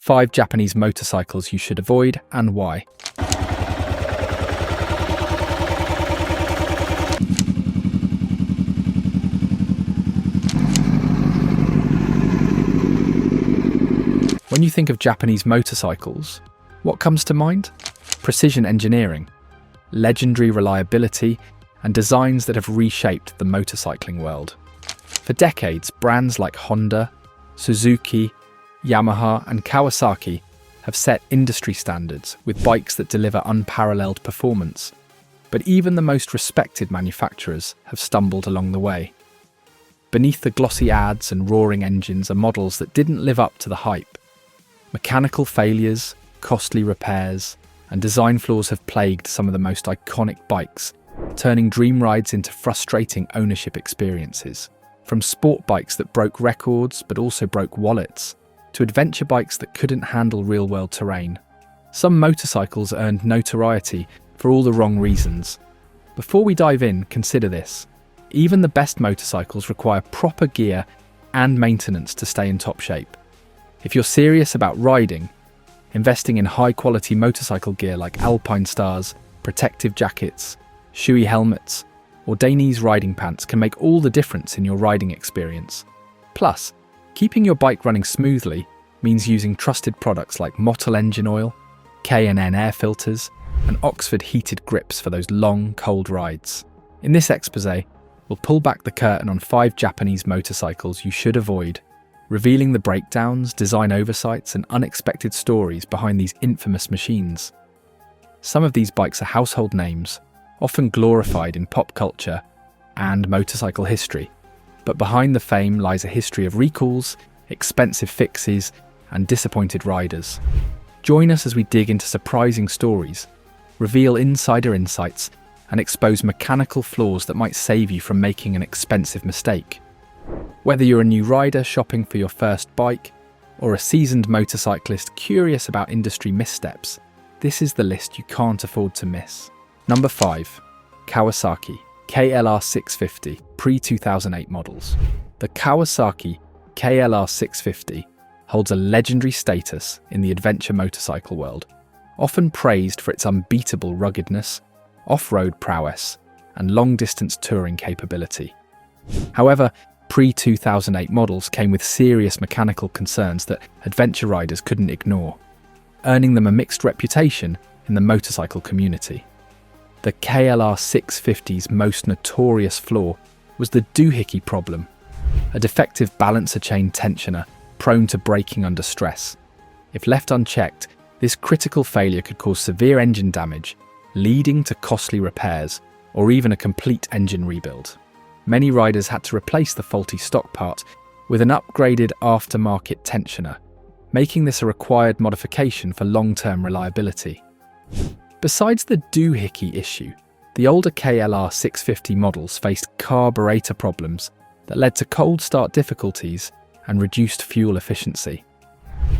5 Japanese motorcycles you should avoid and why. When you think of Japanese motorcycles, what comes to mind? Precision engineering, legendary reliability, and designs that have reshaped the motorcycling world. For decades, brands like Honda, Suzuki, Yamaha, and Kawasaki have set industry standards with bikes that deliver unparalleled performance. But even the most respected manufacturers have stumbled along the way. Beneath the glossy ads and roaring engines are models that didn't live up to the hype. Mechanical failures, costly repairs, and design flaws have plagued some of the most iconic bikes, turning dream rides into frustrating ownership experiences. From sport bikes that broke records but also broke wallets, to adventure bikes that couldn't handle real-world terrain. Some motorcycles earned notoriety for all the wrong reasons. Before we dive in, consider this. Even the best motorcycles require proper gear and maintenance to stay in top shape. If you're serious about riding, investing in high-quality motorcycle gear like Alpinestars, protective jackets, Shoei helmets, or Dainese riding pants can make all the difference in your riding experience. Plus, keeping your bike running smoothly means using trusted products like Motul engine oil, K&N air filters, and Oxford heated grips for those long, cold rides. In this exposé, we'll pull back the curtain on 5 Japanese motorcycles you should avoid, revealing the breakdowns, design oversights, and unexpected stories behind these infamous machines. Some of these bikes are household names, often glorified in pop culture and motorcycle history, but behind the fame lies a history of recalls, expensive fixes, and disappointed riders. Join us as we dig into surprising stories, reveal insider insights, and expose mechanical flaws that might save you from making an expensive mistake. Whether you're a new rider shopping for your first bike, or a seasoned motorcyclist curious about industry missteps, this is the list you can't afford to miss. Number 5. Kawasaki KLR 650 pre-2008 models. The Kawasaki KLR 650 holds a legendary status in the adventure motorcycle world, often praised for its unbeatable ruggedness, off-road prowess, and long-distance touring capability. However, pre-2008 models came with serious mechanical concerns that adventure riders couldn't ignore, earning them a mixed reputation in the motorcycle community. The KLR 650's most notorious flaw was the doohickey problem, a defective balancer chain tensioner prone to breaking under stress. If left unchecked, this critical failure could cause severe engine damage, leading to costly repairs or even a complete engine rebuild. Many riders had to replace the faulty stock part with an upgraded aftermarket tensioner, making this a required modification for long-term reliability. Besides the doohickey issue, the older KLR 650 models faced carburetor problems that led to cold start difficulties and reduced fuel efficiency.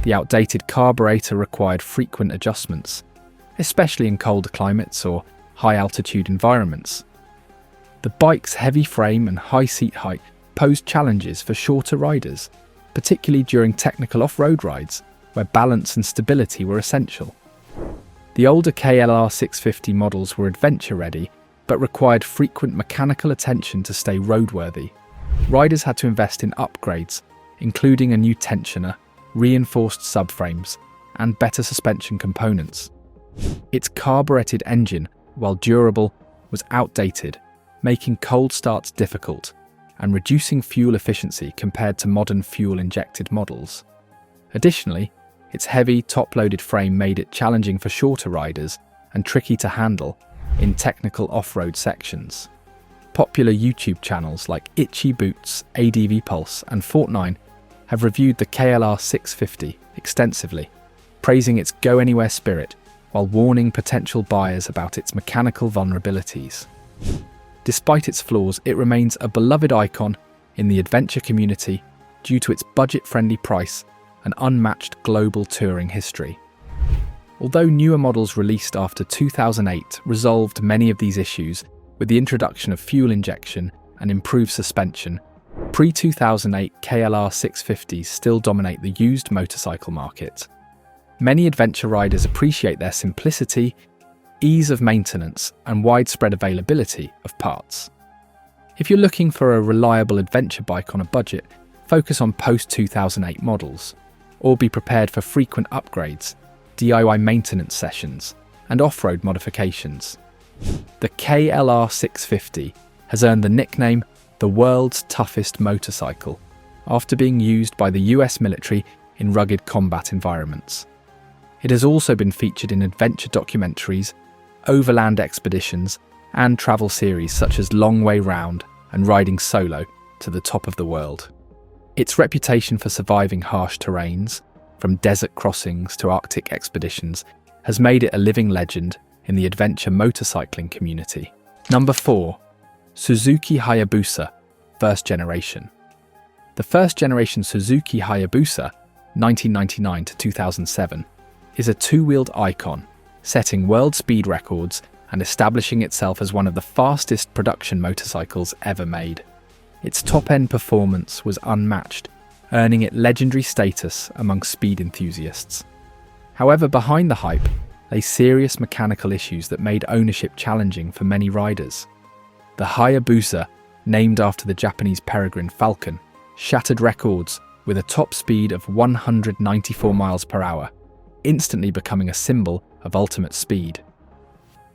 The outdated carburetor required frequent adjustments, especially in colder climates or high-altitude environments. The bike's heavy frame and high seat height posed challenges for shorter riders, particularly during technical off-road rides where balance and stability were essential. The older KLR 650 models were adventure-ready but required frequent mechanical attention to stay roadworthy. Riders had to invest in upgrades, including a new tensioner, reinforced subframes, and better suspension components. Its carbureted engine, while durable, was outdated, making cold starts difficult and reducing fuel efficiency compared to modern fuel-injected models. Additionally, its heavy, top-loaded frame made it challenging for shorter riders and tricky to handle in technical off-road sections. Popular YouTube channels like Itchy Boots, ADV Pulse, and Fortnite have reviewed the KLR 650 extensively, praising its go-anywhere spirit while warning potential buyers about its mechanical vulnerabilities. Despite its flaws, it remains a beloved icon in the adventure community due to its budget-friendly price and unmatched global touring history. Although newer models released after 2008 resolved many of these issues with the introduction of fuel injection and improved suspension, pre-2008 KLR 650s still dominate the used motorcycle market. Many adventure riders appreciate their simplicity, ease of maintenance, and widespread availability of parts. If you're looking for a reliable adventure bike on a budget, focus on post-2008 models, or be prepared for frequent upgrades, DIY maintenance sessions, and off-road modifications. The KLR 650 has earned the nickname the world's toughest motorcycle after being used by the US military in rugged combat environments. It has also been featured in adventure documentaries, overland expeditions, and travel series such as Long Way Round and Riding Solo to the Top of the World. Its reputation for surviving harsh terrains, from desert crossings to Arctic expeditions, has made it a living legend in the adventure motorcycling community. Number 4. Suzuki Hayabusa, first generation. The first generation Suzuki Hayabusa, 1999 to 2007, is a two-wheeled icon, setting world speed records and establishing itself as one of the fastest production motorcycles ever made. Its top-end performance was unmatched, earning it legendary status among speed enthusiasts. However, behind the hype lay serious mechanical issues that made ownership challenging for many riders. The Hayabusa, named after the Japanese peregrine falcon, shattered records with a top speed of 194 miles per hour, instantly becoming a symbol of ultimate speed.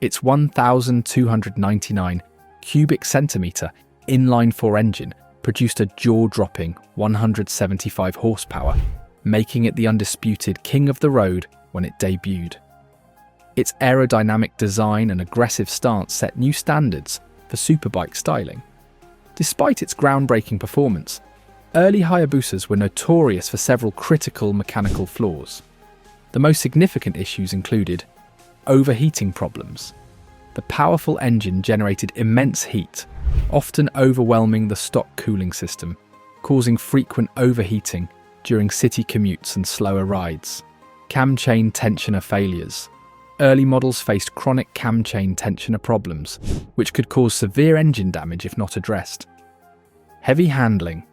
Its 1,299 cubic centimetre inline-4 engine produced a jaw-dropping 175 horsepower, making it the undisputed king of the road when it debuted. Its aerodynamic design and aggressive stance set new standards for superbike styling. Despite its groundbreaking performance, early Hayabusas were notorious for several critical mechanical flaws. The most significant issues included overheating problems. The powerful engine generated immense heat, often overwhelming the stock cooling system, causing frequent overheating during city commutes and slower rides. Cam chain tensioner failures. Early models faced chronic cam chain tensioner problems, which could cause severe engine damage if not addressed. Heavy handling.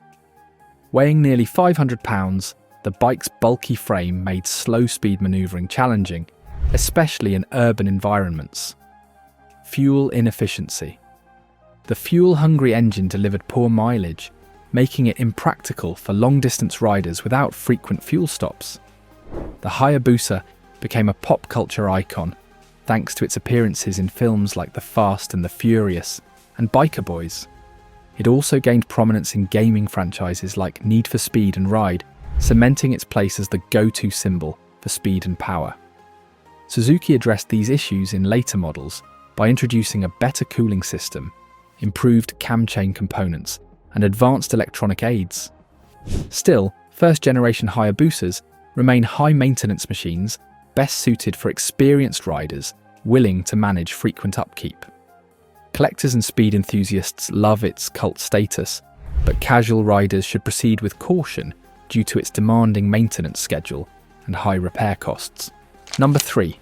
Weighing nearly 500 pounds, the bike's bulky frame made slow-speed manoeuvring challenging, especially in urban environments. Fuel inefficiency. The fuel-hungry engine delivered poor mileage, making it impractical for long-distance riders without frequent fuel stops. The Hayabusa became a pop culture icon thanks to its appearances in films like The Fast and the Furious and Biker Boys. It also gained prominence in gaming franchises like Need for Speed and Ride, cementing its place as the go-to symbol for speed and power. Suzuki addressed these issues in later models by introducing a better cooling system, improved cam chain components, and advanced electronic aids. Still, first-generation Hayabusas remain high-maintenance machines best suited for experienced riders willing to manage frequent upkeep. Collectors and speed enthusiasts love its cult status, but casual riders should proceed with caution due to its demanding maintenance schedule and high repair costs. Number 3.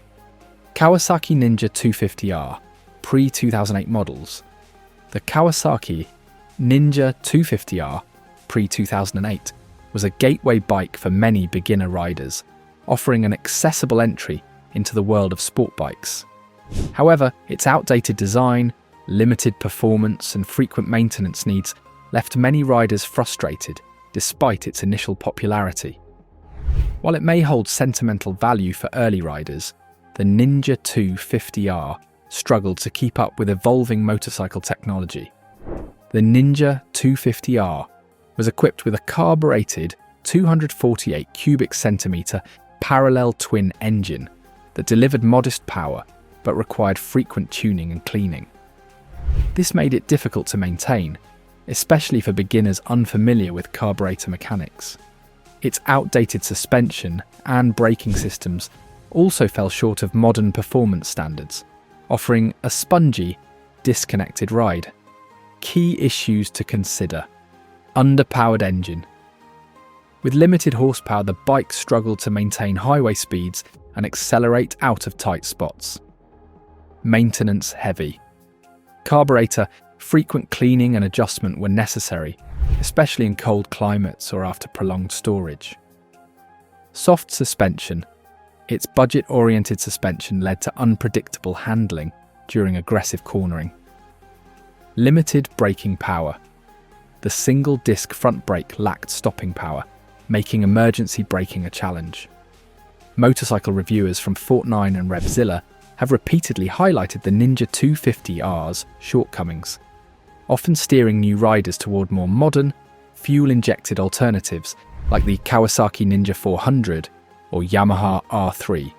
Kawasaki Ninja 250R, pre-2008 models. The Kawasaki Ninja 250R, pre-2008, was a gateway bike for many beginner riders, offering an accessible entry into the world of sport bikes. However, its outdated design, limited performance, and frequent maintenance needs left many riders frustrated despite its initial popularity. While it may hold sentimental value for early riders, the Ninja 250R struggled to keep up with evolving motorcycle technology. The Ninja 250R was equipped with a carbureted 248 cubic centimetre parallel twin engine that delivered modest power but required frequent tuning and cleaning. This made it difficult to maintain, especially for beginners unfamiliar with carburetor mechanics. Its outdated suspension and braking systems also fell short of modern performance standards, offering a spongy, disconnected ride. Key issues to consider. Underpowered engine. With limited horsepower, the bike struggled to maintain highway speeds and accelerate out of tight spots. Maintenance heavy. Carburetor, frequent cleaning and adjustment were necessary, especially in cold climates or after prolonged storage. Soft suspension. Its budget-oriented suspension led to unpredictable handling during aggressive cornering. Limited braking power. The single-disc front brake lacked stopping power, making emergency braking a challenge. Motorcycle reviewers from Fortnite and Revzilla have repeatedly highlighted the Ninja 250R's shortcomings, often steering new riders toward more modern, fuel-injected alternatives like the Kawasaki Ninja 400 or Yamaha R6,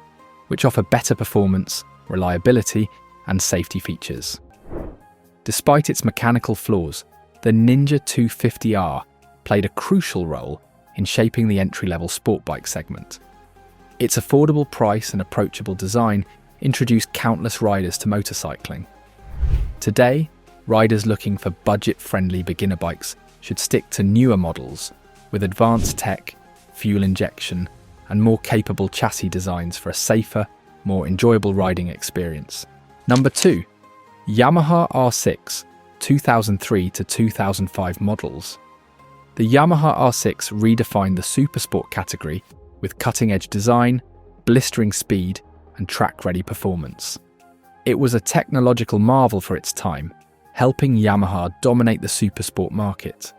which offer better performance, reliability, and safety features. Despite its mechanical flaws, the Ninja 250R played a crucial role in shaping the entry-level sport bike segment. Its affordable price and approachable design introduced countless riders to motorcycling. Today, riders looking for budget-friendly beginner bikes should stick to newer models with advanced tech, fuel injection, and more capable chassis designs for a safer, more enjoyable riding experience. Number 2. Yamaha R6 2003 to 2005 models. The Yamaha R6 redefined the supersport category with cutting-edge design, blistering speed, and track-ready performance. It was a technological marvel for its time, helping Yamaha dominate the supersport market.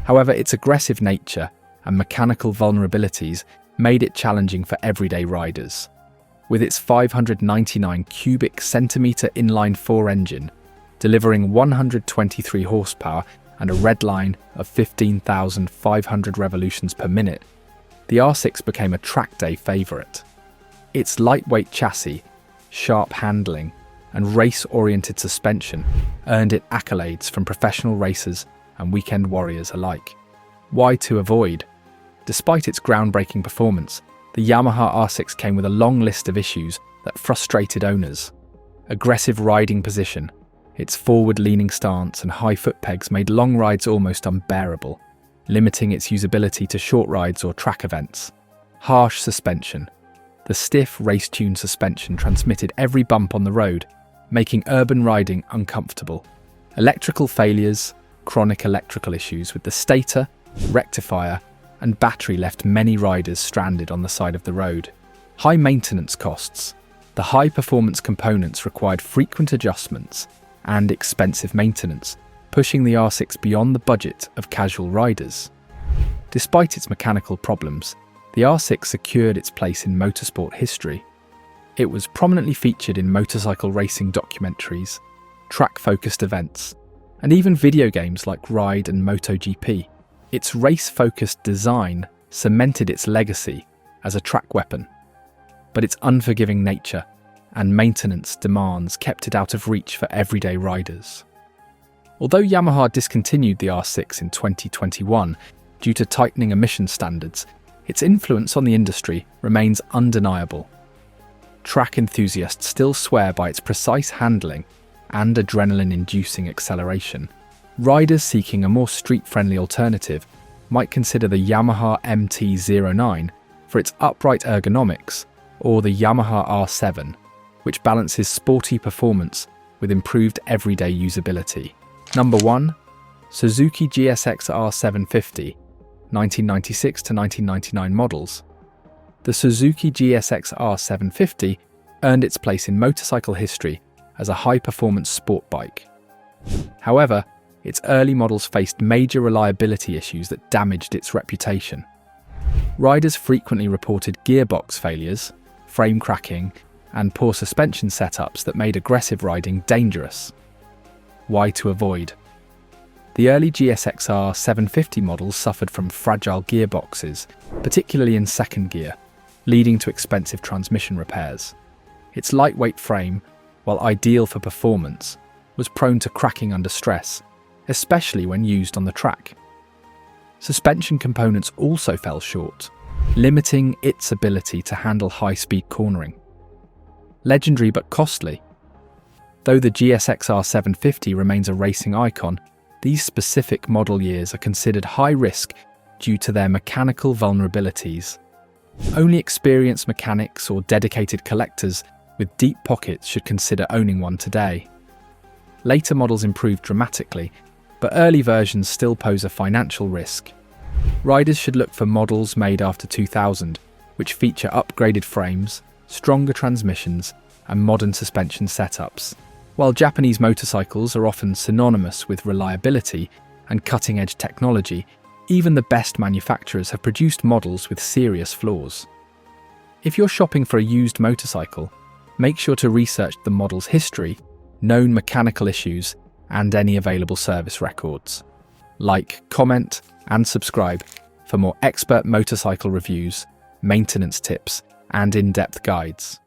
However, its aggressive nature and mechanical vulnerabilities made it challenging for everyday riders. With its 599 cubic centimetre inline-4 engine, delivering 123 horsepower and a redline of 15,500 revolutions per minute, the R6 became a track day favourite. Its lightweight chassis, sharp handling, and race-oriented suspension earned it accolades from professional racers and weekend warriors alike. Why to avoid? Despite its groundbreaking performance, the Yamaha R6 came with a long list of issues that frustrated owners. Aggressive riding position, its forward-leaning stance and high foot pegs made long rides almost unbearable, limiting its usability to short rides or track events. Harsh suspension. The stiff, race-tuned suspension transmitted every bump on the road, making urban riding uncomfortable. Electrical failures, chronic electrical issues with the stator, rectifier, and battery left many riders stranded on the side of the road. High maintenance costs. The high-performance components required frequent adjustments and expensive maintenance, pushing the R6 beyond the budget of casual riders. Despite its mechanical problems, the R6 secured its place in motorsport history. It was prominently featured in motorcycle racing documentaries, track-focused events, and even video games like Ride and MotoGP. Its race-focused design cemented its legacy as a track weapon, but its unforgiving nature and maintenance demands kept it out of reach for everyday riders. Although Yamaha discontinued the R6 in 2021 due to tightening emission standards, its influence on the industry remains undeniable. Track enthusiasts still swear by its precise handling and adrenaline-inducing acceleration. Riders seeking a more street-friendly alternative might consider the Yamaha MT-09 for its upright ergonomics, or the Yamaha R7, which balances sporty performance with improved everyday usability. Number 1. Suzuki GSXR750, 1996 to 1999 models. The Suzuki GSXR750 earned its place in motorcycle history as a high-performance sport bike. However, its early models faced major reliability issues that damaged its reputation. Riders frequently reported gearbox failures, frame cracking, and poor suspension setups that made aggressive riding dangerous. Why to avoid? The early GSXR 750 models suffered from fragile gearboxes, particularly in second gear, leading to expensive transmission repairs. Its lightweight frame, while ideal for performance, was prone to cracking under stress, especially when used on the track. Suspension components also fell short, limiting its ability to handle high-speed cornering. Legendary but costly. Though the GSXR 750 remains a racing icon, these specific model years are considered high risk due to their mechanical vulnerabilities. Only experienced mechanics or dedicated collectors with deep pockets should consider owning one today. Later models improved dramatically, but early versions still pose a financial risk. Riders should look for models made after 2000, which feature upgraded frames, stronger transmissions, and modern suspension setups. While Japanese motorcycles are often synonymous with reliability and cutting-edge technology, even the best manufacturers have produced models with serious flaws. If you're shopping for a used motorcycle, make sure to research the model's history, known mechanical issues, and any available service records. Like, comment, and subscribe for more expert motorcycle reviews, maintenance tips, and in-depth guides.